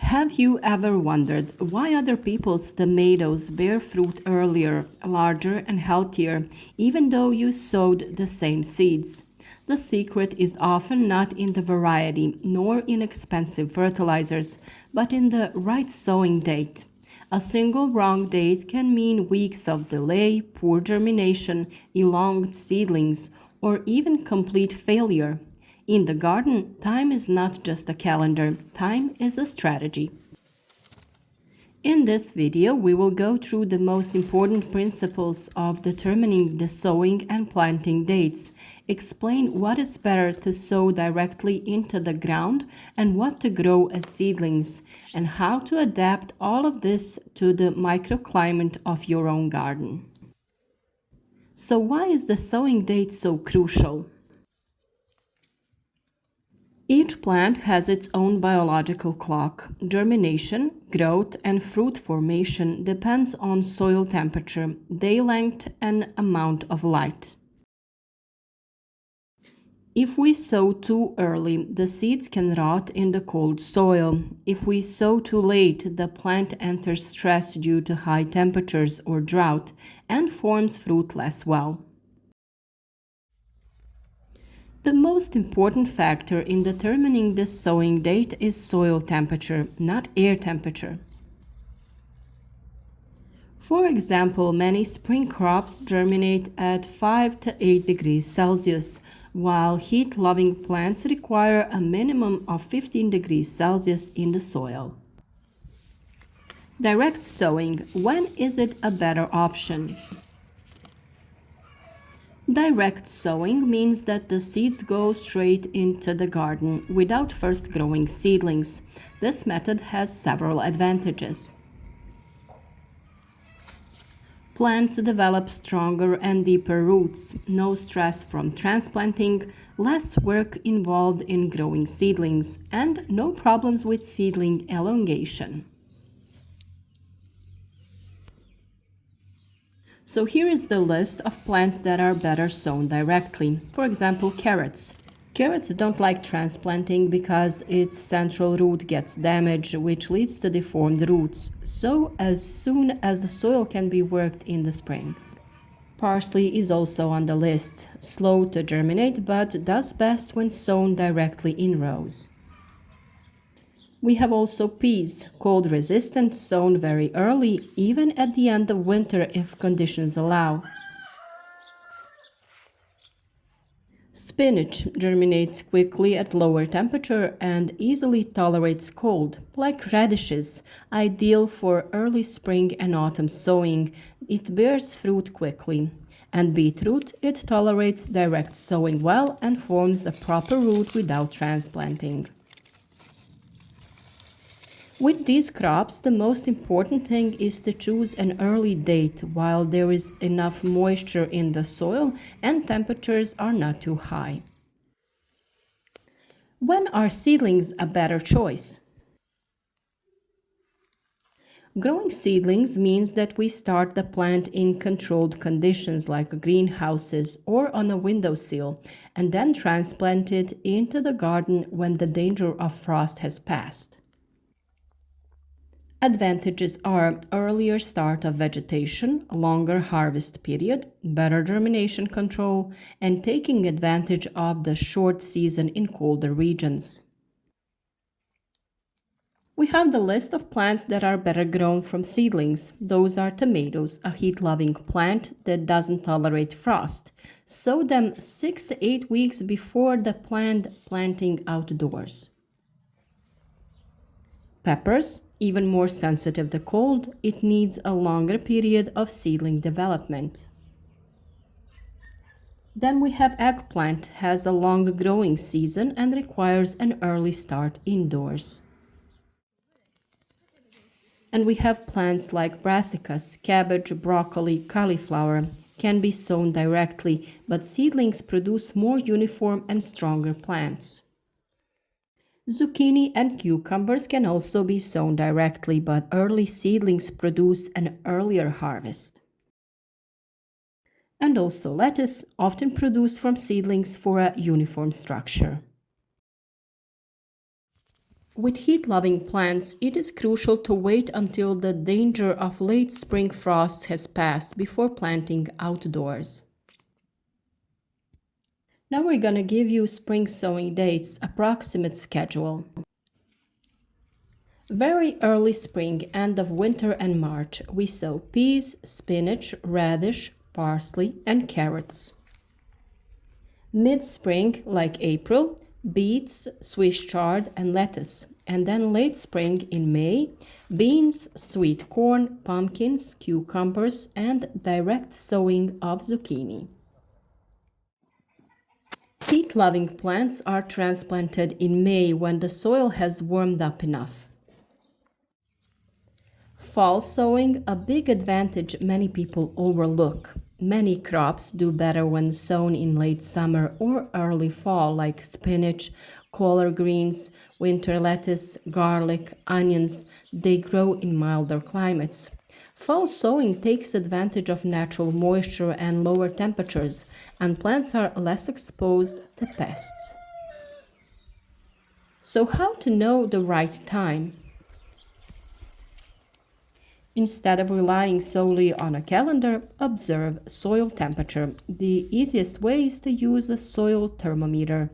Have you ever wondered why other people's tomatoes bear fruit earlier, larger, and healthier, even though you sowed the same seeds? The secret is often not in the variety nor in expensive fertilizers, but in the right sowing date. A single wrong date can mean weeks of delay, poor germination, elonged seedlings, or even complete failure. In the garden, time is not just a calendar, time is a strategy. In this video, we will go through the most important principles of determining the sowing and planting dates, explain what is better to sow directly into the ground and what to grow as seedlings, and how to adapt all of this to the microclimate of your own garden. So why is the sowing date so crucial? Each plant has its own biological clock. Germination, growth, and fruit formation depends on soil temperature, day length, and amount of light. If we sow too early, the seeds can rot in the cold soil. If we sow too late, the plant enters stress due to high temperatures or drought and forms fruit less well. The most important factor in determining the sowing date is soil temperature, not air temperature. For example, many spring crops germinate at 5 to 8 degrees Celsius, while heat-loving plants require a minimum of 15 degrees Celsius in the soil. Direct sowing, when is it a better option? Direct sowing means that the seeds go straight into the garden without first growing seedlings. This method has several advantages. Plants develop stronger and deeper roots, no stress from transplanting, less work involved in growing seedlings, and no problems with seedling elongation. So here is the list of plants that are better sown directly. For example, carrots. Carrots don't like transplanting because its central root gets damaged, which leads to deformed roots, so as soon as the soil can be worked in the spring. Parsley is also on the list, slow to germinate but does best when sown directly in rows. We have also peas, cold resistant, sown very early, even at the end of winter if conditions allow. Spinach germinates quickly at lower temperature and easily tolerates cold, like radishes, ideal for early spring and autumn sowing. It bears fruit quickly. And beetroot, it tolerates direct sowing well and forms a proper root without transplanting. With these crops, the most important thing is to choose an early date while there is enough moisture in the soil and temperatures are not too high. When are seedlings a better choice? Growing seedlings means that we start the plant in controlled conditions like greenhouses or on a windowsill and then transplant it into the garden when the danger of frost has passed. Advantages are earlier start of vegetation, longer harvest period, better germination control, and taking advantage of the short season in colder regions. We have the list of plants that are better grown from seedlings. Those are tomatoes, a heat-loving plant that doesn't tolerate frost. Sow them 6 to 8 weeks before the planned planting outdoors. Peppers, even more sensitive to cold, it needs a longer period of seedling development. Then we have eggplant, has a long growing season and requires an early start indoors. And we have plants like brassicas, cabbage, broccoli, cauliflower, can be sown directly, but seedlings produce more uniform and stronger plants. Zucchini and cucumbers can also be sown directly, but early seedlings produce an earlier harvest. And also lettuce, often produced from seedlings for a uniform structure. With heat-loving plants, it is crucial to wait until the danger of late spring frosts has passed before planting outdoors. Now we're gonna give you spring sowing dates, approximate schedule. Very early spring, end of winter and March, we sow peas, spinach, radish, parsley, and carrots. Mid-spring, like April, beets, Swiss chard, and lettuce. And then late spring in May, beans, sweet corn, pumpkins, cucumbers, and direct sowing of zucchini. Heat-loving plants are transplanted in May when the soil has warmed up enough. Fall sowing, a big advantage many people overlook. Many crops do better when sown in late summer or early fall, like spinach, collard greens, winter lettuce, garlic, onions. They grow in milder climates. Fall sowing takes advantage of natural moisture and lower temperatures, and plants are less exposed to pests. So, how to know the right time? Instead of relying solely on a calendar, observe soil temperature. The easiest way is to use a soil thermometer.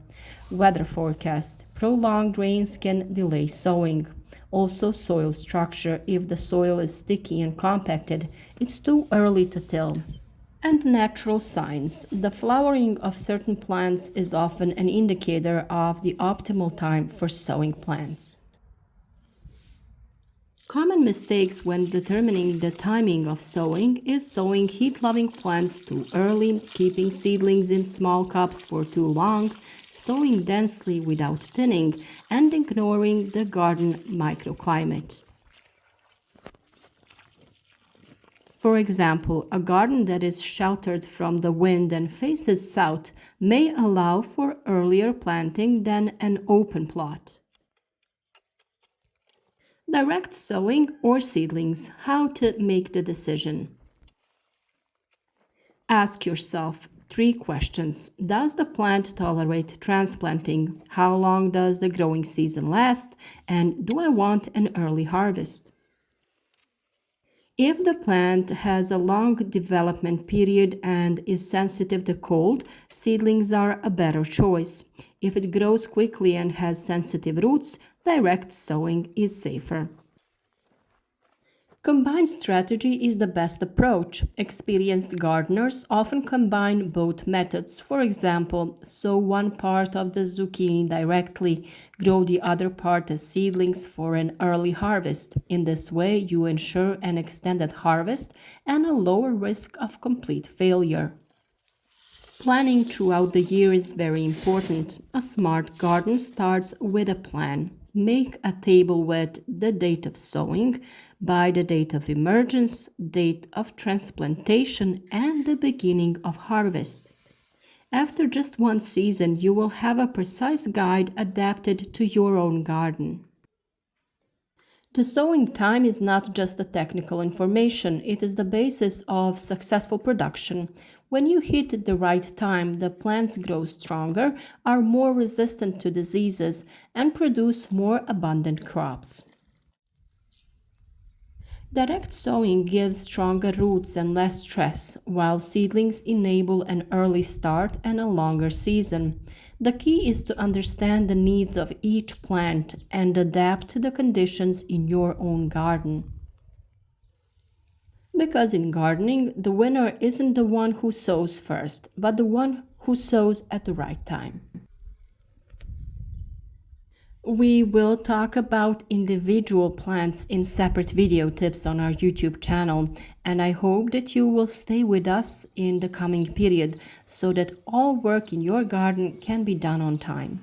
Weather forecast. Prolonged rains can delay sowing. Also, soil structure. If the soil is sticky and compacted, it's too early to till. And natural signs. The flowering of certain plants is often an indicator of the optimal time for sowing plants. Common mistakes when determining the timing of sowing is sowing heat-loving plants too early, keeping seedlings in small cups for too long, sowing densely without thinning, and ignoring the garden microclimate. For example, a garden that is sheltered from the wind and faces south may allow for earlier planting than an open plot. Direct sowing or seedlings, how to make the decision. Ask yourself 3 questions. Does the plant tolerate transplanting? How long does the growing season last? And do I want an early harvest? If the plant has a long development period and is sensitive to cold, seedlings are a better choice. If it grows quickly and has sensitive roots, direct sowing is safer. Combined strategy is the best approach. Experienced gardeners often combine both methods. For example, sow one part of the zucchini directly, grow the other part as seedlings for an early harvest. In this way, you ensure an extended harvest and a lower risk of complete failure. Planning throughout the year is very important. A smart garden starts with a plan. Make a table with the date of sowing, by the date of emergence, date of transplantation, and the beginning of harvest. After just one season, you will have a precise guide adapted to your own garden. The sowing time is not just a technical information, it is the basis of successful production. When you hit the right time, the plants grow stronger, are more resistant to diseases, and produce more abundant crops. Direct sowing gives stronger roots and less stress, while seedlings enable an early start and a longer season. The key is to understand the needs of each plant and adapt to the conditions in your own garden. Because in gardening, the winner isn't the one who sows first, but the one who sows at the right time. We will talk about individual plants in separate video tips on our YouTube channel, and I hope that you will stay with us in the coming period so that all work in your garden can be done on time.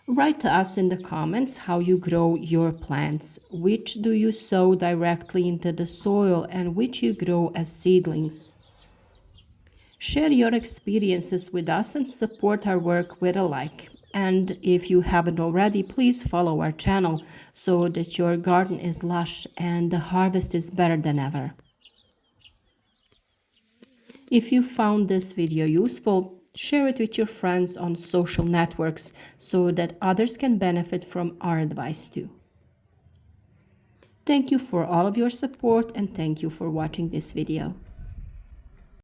Write to us in the comments how you grow your plants, which do you sow directly into the soil and which you grow as seedlings. Share your experiences with us and support our work with a like. And if you haven't already, please follow our channel so that your garden is lush and the harvest is better than ever. If you found this video useful, Share it with your friends on social networks so that others can benefit from our advice too. Thank you for all of your support and thank you for watching this video.